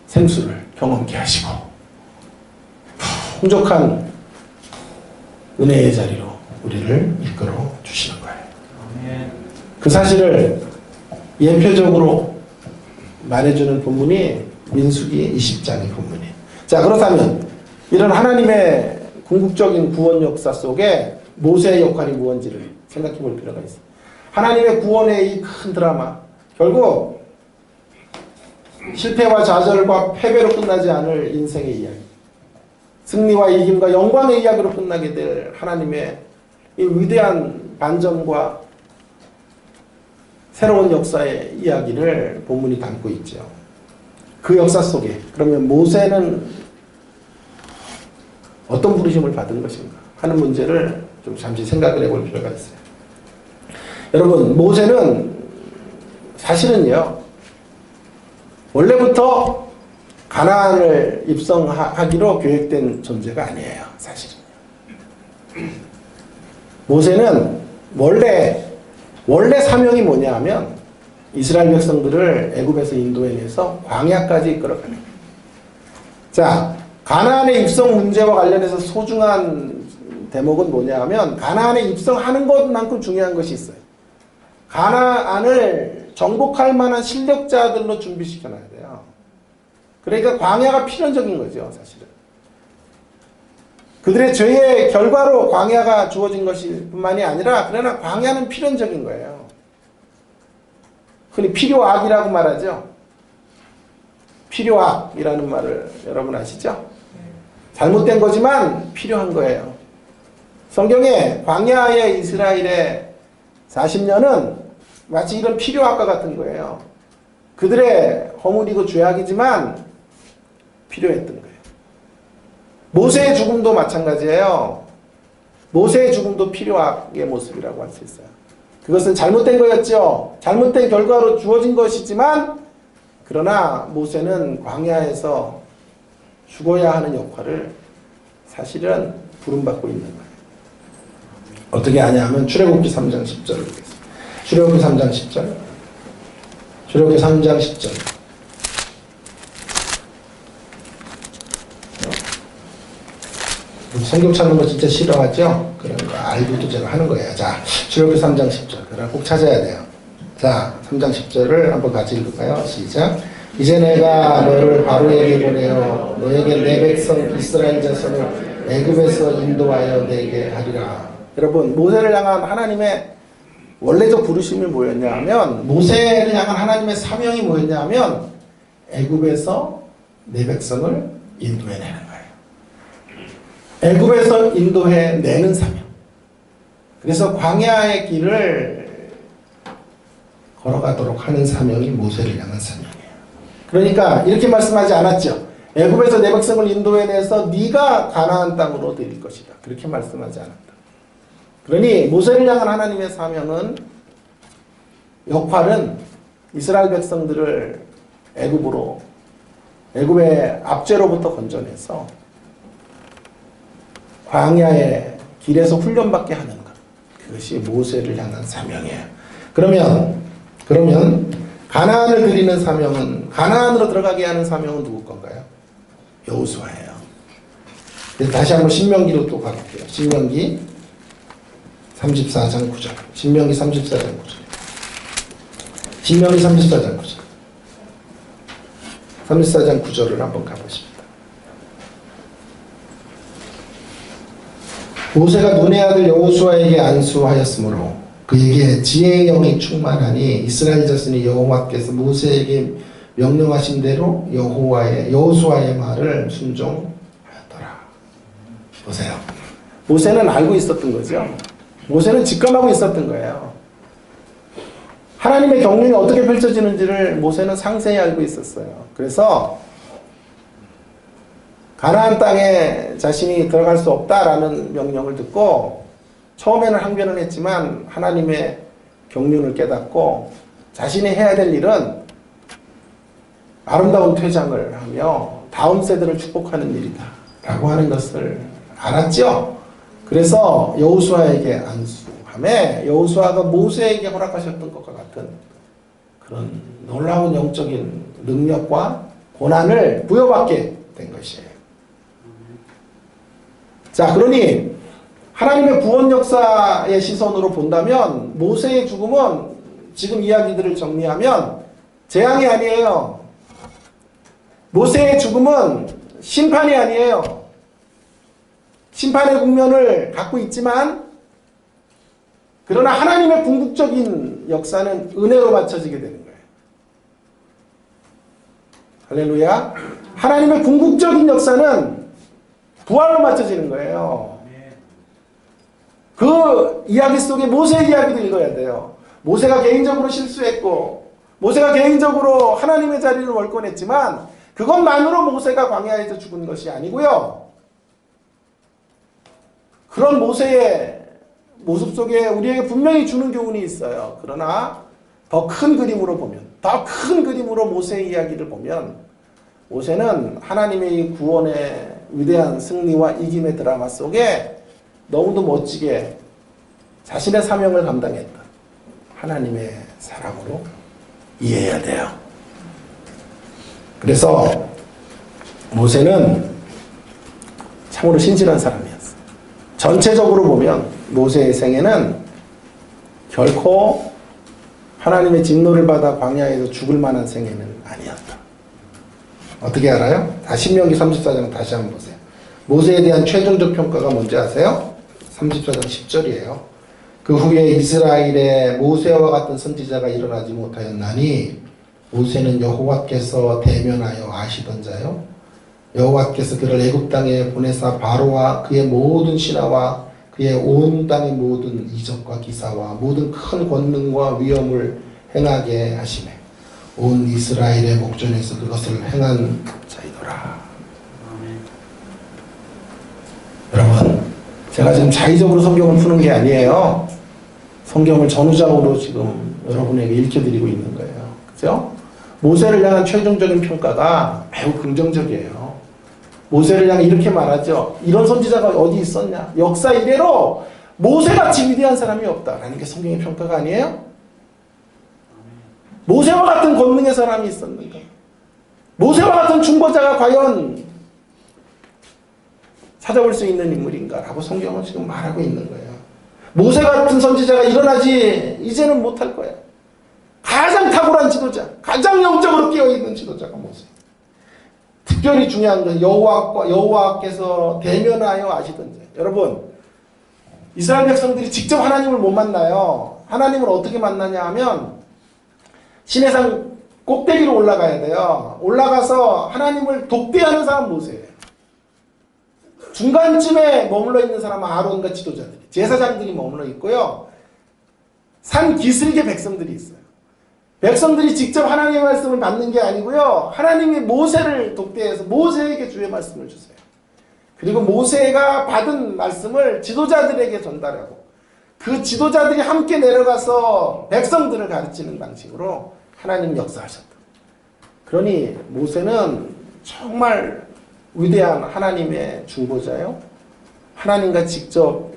생수를 경험케 하시고 풍족한 은혜의 자리로 우리를 이끌어 주시는 거예요. 그 사실을 예표적으로 말해주는 본문이 민수기 20장의 본문이에요. 자, 그렇다면 이런 하나님의 궁극적인 구원 역사 속에 모세의 역할이 무엇인지를 생각해 볼 필요가 있어요. 하나님의 구원의 이 큰 드라마, 결국 실패와 좌절과 패배로 끝나지 않을 인생의 이야기, 승리와 이김과 영광의 이야기로 끝나게 될 하나님의 이 위대한 반전과 새로운 역사의 이야기를 본문이 담고 있죠. 그 역사 속에 그러면 모세는 어떤 부르심을 받은 것인가 하는 문제를 좀 잠시 생각을 해볼 필요가 있어요. 여러분, 모세는 사실은요, 원래부터 가나안을 입성하기로 계획된 존재가 아니에요. 사실은요. 모세는 원래 사명이 뭐냐 하면 이스라엘 백성들을 애굽에서 인도해내서 광야까지 이끌어가는 거예요. 자, 가나안의 입성 문제와 관련해서 소중한 대목은 뭐냐 하면 가나안에 입성하는 것만큼 중요한 것이 있어요. 가나안을 정복할 만한 실력자들로 준비시켜놔야 돼요. 그러니까 광야가 필연적인 거죠, 사실은. 그들의 죄의 결과로 광야가 주어진 것이 뿐만이 아니라 그러나 광야는 필연적인 거예요. 흔히 필요악이라고 말하죠. 필요악이라는 말을 여러분 아시죠? 잘못된 거지만 필요한 거예요. 성경에 광야의 이스라엘의 40년은 마치 이런 필요악과 같은 거예요. 그들의 허물이고 죄악이지만 필요했던 거예요. 모세의 죽음도 마찬가지예요. 모세의 죽음도 필요악의 모습이라고 할 수 있어요. 그것은 잘못된 거였죠. 잘못된 결과로 주어진 것이지만 그러나 모세는 광야에서 죽어야 하는 역할을 사실은 부름받고 있는 거예요. 어떻게 하냐면 출애굽기 3장 10절을 보겠습니다. 출애굽기 3장 10절. 출애굽기 3장 10절. 성경 찾는 거 진짜 싫어하죠? 그런 거 알고도 제가 하는 거예요. 자, 출애굽기 3장 10절. 그럼 꼭 찾아야 돼요. 자, 3장 10절을 한번 같이 읽을까요? 시작. 이제 내가 너를 바로에게 보내어 너에게 내 백성 이스라엘 자손을 애굽에서 인도하여 내게 하리라. 여러분, 모세를 향한 하나님의 원래적 부르심이 뭐였냐 하면, 모세를 향한 하나님의 사명이 뭐였냐 하면 애굽에서 내 백성을 인도해내는 거예요. 애굽에서 인도해내는 사명. 그래서 광야의 길을 걸어가도록 하는 사명이 모세를 향한 사명이에요. 그러니까 이렇게 말씀하지 않았죠. 애굽에서 내 백성을 인도해내서 네가 가나안 땅으로 드릴 것이다. 그렇게 말씀하지 않았다. 그러니 모세를 향한 하나님의 사명은, 역할은 이스라엘 백성들을 애굽의 압제로부터 건져내서 광야의 길에서 훈련받게 하는 것. 그것이 모세를 향한 사명이에요. 그러면 가나안을 드리는 사명은, 가나안으로 들어가게 하는 사명은 누구 건가요? 여호수아예요. 다시 한번 신명기로 또 가볼게요. 신명기 34장 9절. 신명기 34장 9절. 신명기 34장 9절. 34장 9절을 한번 가보십니다. 모세가 눈의 아들 여호수아에게 안수하였으므로 그에게 지혜의 영이 충만하니 이스라엘 자손이 여호와께서 모세에게 명령하신 대로 여호수아의 말을 순종하였더라. 보세요. 모세는 알고 있었던 거죠. 모세는 직감하고 있었던 거예요. 하나님의 경륜이 어떻게 펼쳐지는지를 모세는 상세히 알고 있었어요. 그래서 가나안 땅에 자신이 들어갈 수 없다라는 명령을 듣고 처음에는 항변을 했지만 하나님의 경륜을 깨닫고 자신이 해야 될 일은 아름다운 퇴장을 하며 다음 세대를 축복하는 일이다 라고 하는 것을 알았죠. 그래서 여호수아에게 안수하며 여호수아가 모세에게 허락하셨던 것과 같은 그런 놀라운 영적인 능력과 고난을 부여받게 된 것이에요. 자, 그러니 하나님의 구원 역사의 시선으로 본다면 모세의 죽음은, 지금 이야기들을 정리하면, 재앙이 아니에요. 모세의 죽음은 심판이 아니에요. 심판의 국면을 갖고 있지만, 그러나 하나님의 궁극적인 역사는 은혜로 맞춰지게 되는 거예요. 할렐루야. 하나님의 궁극적인 역사는 부활로 맞춰지는 거예요. 그 이야기 속에 모세의 이야기도 읽어야 돼요. 모세가 개인적으로 실수했고, 모세가 개인적으로 하나님의 자리를 월권했지만, 그것만으로 모세가 광야에서 죽은 것이 아니고요. 그런 모세의 모습 속에 우리에게 분명히 주는 교훈이 있어요. 그러나 더 큰 그림으로 보면, 더 큰 그림으로 모세의 이야기를 보면, 모세는 하나님의 이 구원의 위대한 승리와 이김의 드라마 속에 너무도 멋지게 자신의 사명을 감당했던 하나님의 사람으로 이해해야 돼요. 그래서 모세는 참으로 신실한 사람이었어요. 전체적으로 보면 모세의 생애는 결코 하나님의 진노를 받아 광야에서 죽을 만한 생애는 아니었다. 어떻게 알아요? 신명기 34장 다시 한번 보세요. 모세에 대한 최종적 평가가 뭔지 아세요? 34장 10절이에요. 그 후에 이스라엘에 모세와 같은 선지자가 일어나지 못하였나니 모세는 여호와께서 대면하여 아시던 자요. 여호와께서 그를 애굽 땅에 보내사 바로와 그의 모든 신하와 그의 온 땅의 모든 이적과 기사와 모든 큰 권능과 위엄을 행하게 하시네. 온 이스라엘의 목전에서 그것을 행한 자이더라. 여러분, 제가 지금 자의적으로 성경을 푸는 게 아니에요. 성경을 전후장으로 지금 여러분에게 읽혀드리고 있는 거예요. 그죠? 모세를 향한 최종적인 평가가 매우 긍정적이에요. 모세를 향해 이렇게 말하죠. 이런 선지자가 어디 있었냐? 역사 이래로 모세같이 위대한 사람이 없다라는 게 성경의 평가가 아니에요? 모세와 같은 권능의 사람이 있었는가? 모세와 같은 중보자가 과연 찾아볼 수 있는 인물인가라고 성경은 지금 말하고 있는 거예요. 모세 같은 선지자가 일어나지 이제는 못할 거야. 가장 탁월한 지도자, 가장 영적으로 깨어있는 지도자가 모세. 특별히 중요한 건 여호와께서 대면하여 아시던 자. 여러분, 이스라엘 백성들이 직접 하나님을 못 만나요. 하나님을 어떻게 만나냐 하면 시내산 꼭대기로 올라가야 돼요. 올라가서 하나님을 독대하는 사람 모세예요. 중간쯤에 머물러 있는 사람은 아론과 지도자들이, 제사장들이 머물러 있고요. 산 기슭에 백성들이 있어요. 백성들이 직접 하나님의 말씀을 받는 게 아니고요. 하나님이 모세를 독대해서 모세에게 주의 말씀을 주세요. 그리고 모세가 받은 말씀을 지도자들에게 전달하고 그 지도자들이 함께 내려가서 백성들을 가르치는 방식으로 하나님 역사하셨다. 그러니 모세는 정말 위대한 하나님의 중보자요. 하나님과 직접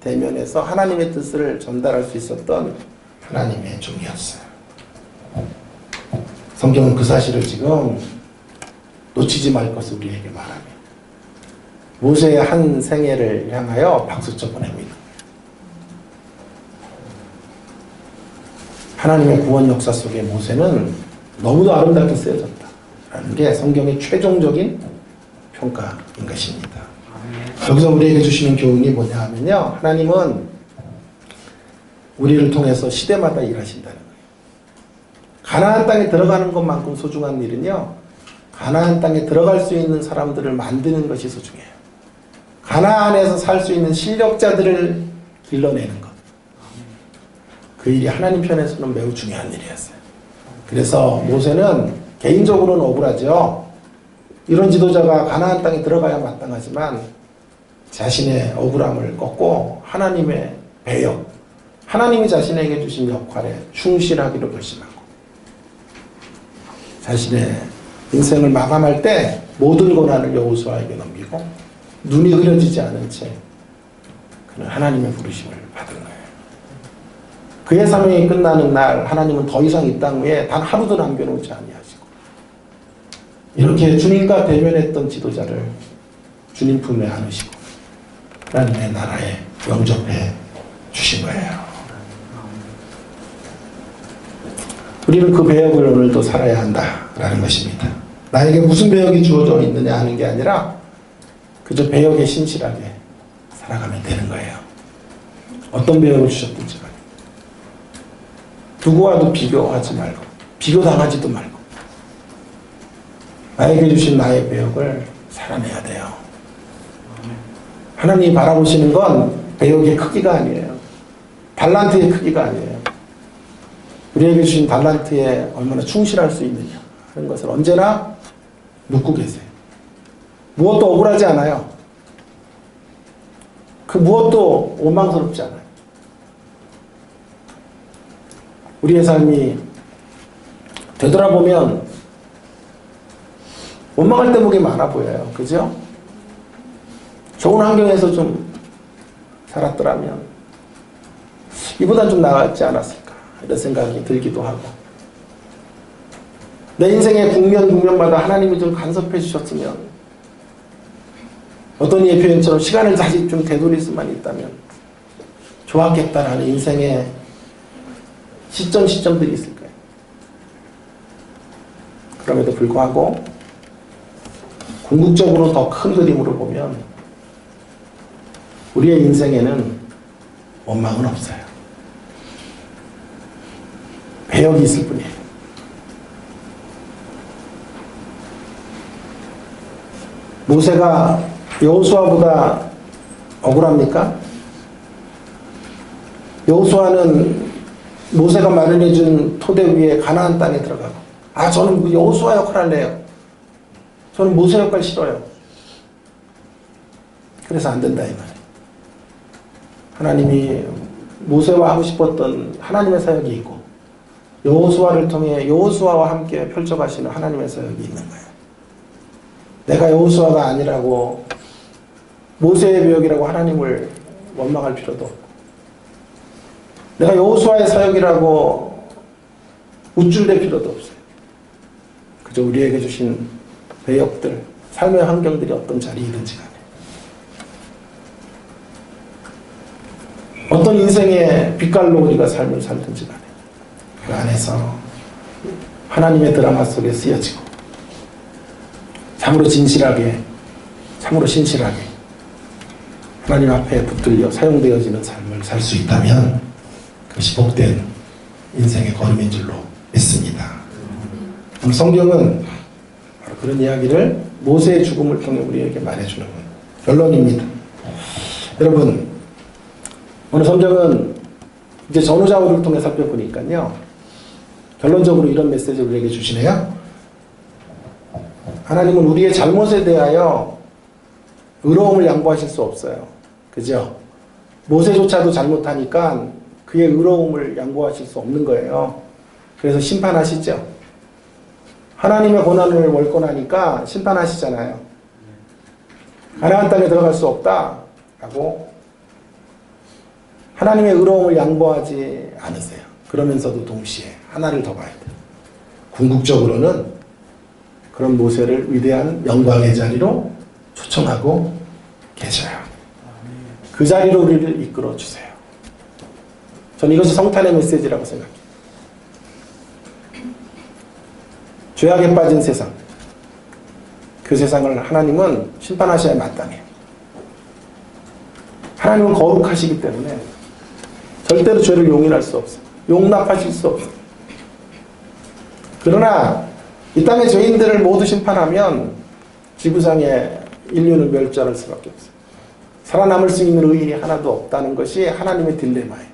대면해서 하나님의 뜻을 전달할 수 있었던 하나님의 종이었어요. 성경은 그 사실을 지금 놓치지 말 것을 우리에게 말하며 모세의 한 생애를 향하여 박수쳐 보내고 있는 거예요. 하나님의 구원 역사 속에 모세는 너무도 아름답게 쓰여졌다라는 게 성경의 최종적인 평가인 것입니다. 여기서 우리에게 주시는 교훈이 뭐냐 하면요. 하나님은 우리를 통해서 시대마다 일하신다는 거예요. 가나안 땅에 들어가는 것만큼 소중한 일은요. 가나안 땅에 들어갈 수 있는 사람들을 만드는 것이 소중해요. 가나안에서 살 수 있는 실력자들을 길러내는 것. 그 일이 하나님 편에서는 매우 중요한 일이었어요. 그래서 모세는 개인적으로는 억울하죠. 이런 지도자가 가나안 땅에 들어가야 마땅하지만 자신의 억울함을 꺾고 하나님의 배역, 하나님이 자신에게 주신 역할에 충실하기로 결심하고 자신의 인생을 마감할 때 모든 고난을 여호수아에게 넘기고 눈이 흐려지지 않은 채 그는 하나님의 부르심을 받은 거예요. 그의 삶이 끝나는 날 하나님은 더 이상 이 땅 위에 단 하루도 남겨놓지 아니하시고 이렇게 주님과 대면했던 지도자를 주님 품에 안으시고 하나님의 나라에 영접해 주신 거예요. 우리는 그 배역을 오늘도 살아야 한다라는 것입니다. 나에게 무슨 배역이 주어져 있느냐 하는 게 아니라 그저 배역에 신실하게 살아가면 되는 거예요. 어떤 배역을 주셨든지 간에 누구와도 비교하지 말고 비교당하지도 말고 나에게 주신 나의 배역을 살아내야 돼요. 하나님이 바라보시는 건 배역의 크기가 아니에요. 달란트의 크기가 아니에요. 우리에게 주신 달란트에 얼마나 충실할 수 있느냐 하는 것을 언제나 묻고 계세요. 무엇도 억울하지 않아요. 그 무엇도 원망스럽지 않아요. 우리의 삶이 되돌아보면 원망할 대목이 많아 보여요. 그죠? 좋은 환경에서 좀 살았더라면 이보다 좀 나았지 않았을까 이런 생각이 들기도 하고 내 인생의 국면마다 하나님이 좀 간섭해 주셨으면 어떤 이의 표현처럼 시간을 다시 좀 되돌릴 수만 있다면 좋았겠다라는 인생의 시점들이 있을 거예요. 그럼에도 불구하고 궁극적으로 더 큰 그림으로 보면 우리의 인생에는 원망은 없어요. 배역이 있을 뿐이에요. 모세가 여호수아보다 억울합니까? 여호수아는 모세가 마련해준 토대 위에 가나안 땅에 들어가고, 저는 여호수아 역할 할래요. 저는 모세 역할 싫어요. 그래서 안 된다 이 말이에요. 하나님이 모세와 하고 싶었던 하나님의 사역이 있고, 여호수아를 통해 여호수아와 함께 펼쳐가시는 하나님의 사역이 있는 거예요. 내가 여호수아가 아니라고, 모세의 배역이라고 하나님을 원망할 필요도 없고, 내가 여호수아의 사역이라고 우쭐댈 필요도 없어요. 그저 우리에게 주신 배역들, 삶의 환경들이 어떤 자리이든지 간에, 어떤 인생의 빛깔로 우리가 삶을 살든지 간에 그 안에서 하나님의 드라마 속에 쓰여지고 참으로 진실하게, 참으로 신실하게 하나님 앞에 붙들려 사용되어지는 삶을 살 수 있다면 그것이 복된 인생의 걸음인 줄로 믿습니다. 오늘 성경은 바로 그런 이야기를 모세의 죽음을 통해 우리에게 말해주는 결론입니다. 여러분, 오늘 성경은 이제 전후좌우를 통해 살펴보니까요, 결론적으로 이런 메시지를 우리에게 주시네요. 하나님은 우리의 잘못에 대하여 의로움을 양보하실 수 없어요. 그죠? 모세조차도 잘못하니까 그의 의로움을 양보하실 수 없는 거예요. 그래서 심판하시죠. 하나님의 고난을 월권하니까 심판하시잖아요. 가나안 땅에 들어갈 수 없다라고 하나님의 의로움을 양보하지 않으세요. 그러면서도 동시에 하나를 더 봐야 돼요. 궁극적으로는 그런 모세를 위대한 영광의 자리로 초청하고 계셔요. 그 자리로 우리를 이끌어 주세요. 저는 이것이 성탄의 메시지라고 생각해요. 죄악에 빠진 세상, 그 세상을 하나님은 심판하셔야 마땅해요. 하나님은 거룩하시기 때문에 절대로 죄를 용인할 수 없어요. 용납하실 수 없어요. 그러나 이 땅의 죄인들을 모두 심판하면 지구상의 인류는 멸절할 수밖에 없어요. 살아남을 수 있는 의인이 하나도 없다는 것이 하나님의 딜레마예요.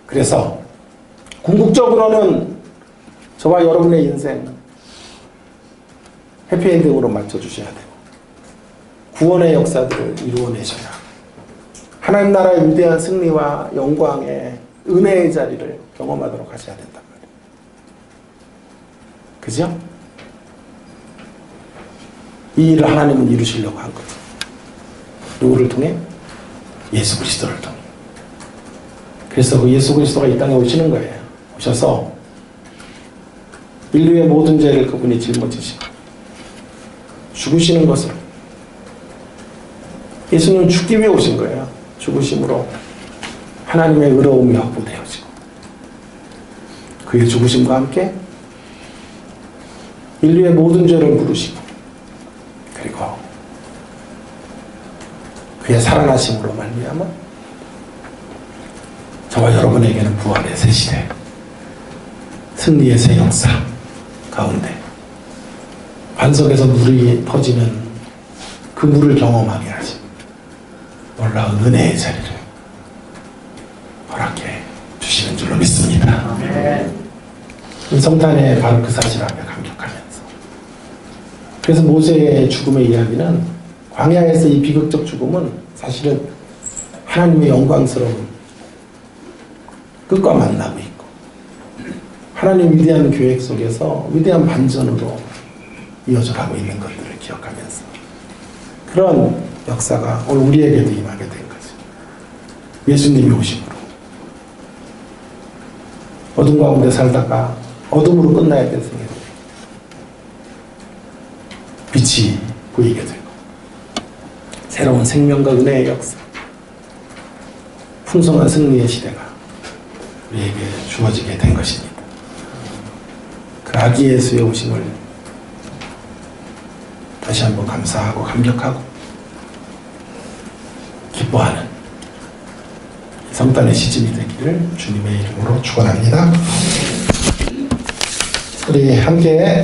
그래서 궁극적으로는 저와 여러분의 인생 해피엔딩으로 맞춰주셔야 되고, 구원의 역사들을 이루어내셔야 하고, 하나님 나라의 위대한 승리와 영광의 은혜의 자리를 경험하도록 하셔야 된단 말이에요. 그죠? 이 일을 하나님은 이루시려고 한 거죠. 누구를 통해? 예수 그리스도를 통해. 그래서 그 예수 그리스도가 이 땅에 오시는 거예요. 오셔서 인류의 모든 죄를 그분이 짊어지시고 죽으시는 것을, 예수님은 죽기 위해 오신 거예요. 죽으심으로 하나님의 의로움이 확보되어지고, 그의 죽으심과 함께 인류의 모든 죄를 물으시고, 그리고 그의 살아나심으로 말미암아 저와 여러분에게는 부활의 새 시대, 승리의 새 역사 가운데 반석에서 물이 터지는 그 물을 경험하게 하신 놀라운 은혜의 자리를 허락해 주시는 줄로 믿습니다. 이 성탄의 바로 그 사실 앞에 감격하면서, 그래서 모세의 죽음의 이야기는, 광야에서 이 비극적 죽음은 사실은 하나님의 영광스러운 끝과 만나고 있고, 하나님의 위대한 계획 속에서 위대한 반전으로 이어져 가고 있는 것들을 기억하면서 그런 역사가 오늘 우리에게도 임하게 된 거죠. 예수님이 오심으로 어둠 가운데 살다가 어둠으로 끝나야 될 생애로 빛이 보이게 되고, 새로운 생명과 은혜의 역사, 풍성한 승리의 시대가 우리에게 주어지게 된 것입니다. 그 아기 예수의 오심을 다시 한번 감사하고 감격하고 기뻐하는 성탄의 시즌이 되기를 주님의 이름으로 축원합니다. 우리 함께